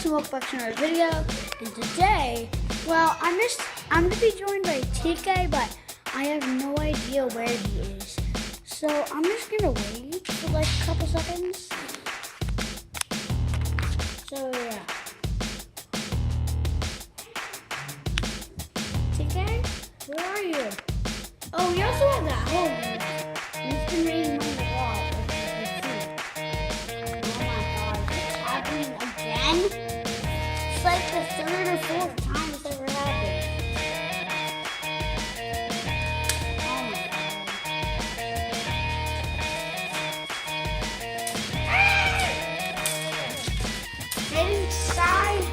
guys, and welcome back to another video. And today, well, I'm to be joined by TK, but I have no idea where he is. So I'm just gonna wait for like a couple seconds. So yeah. TK, where are you? Oh, we also have that home. He's been raising money a lot. It's like the third or fourth time it's ever happened. Oh my god. Get inside.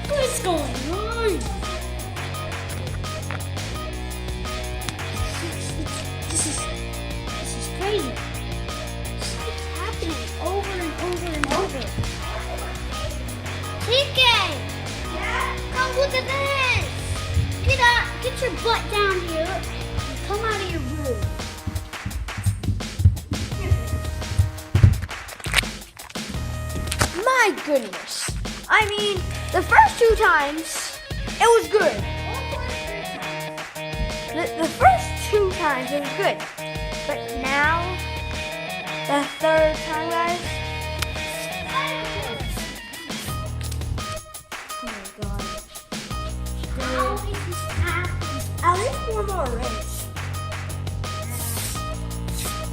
What's going on? This is crazy. This keeps happening over and over and over. TK! Yeah? Come look at this! Get up! Get your butt down here and come out of your room. My goodness. I mean, the first two times, it was good. The first two times, it was good. But now, the third time, guys, at least one more race.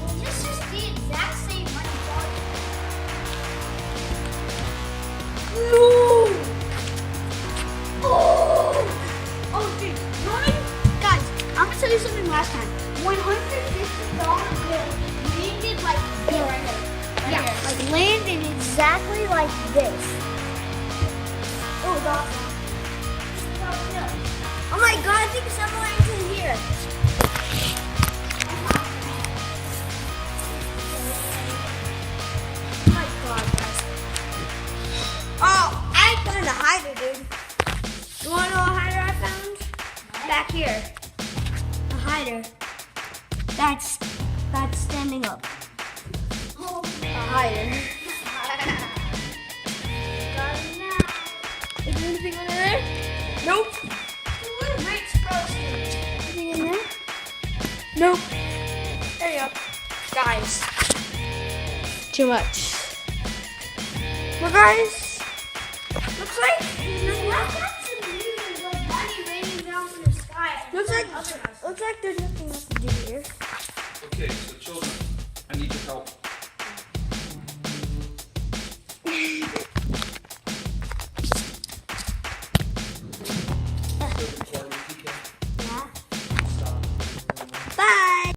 Well, this is the exact same money ball. No! Oh, dude. Guys, I'm gonna tell you something last time. $150 bill landed like this. Yeah, like landed exactly like this. Oh, that's awesome. Oh my god, I think someone is in here. Oh my god, guys. Oh, I found a hider, dude. You wanna know a hider I found? Back here. A hider. That's standing up. Oh, A hider. Is there anything under there? Nope. Anything in there? Nope. There you go. Guys. Too much. Well, guys, looks like there's nothing else to do here.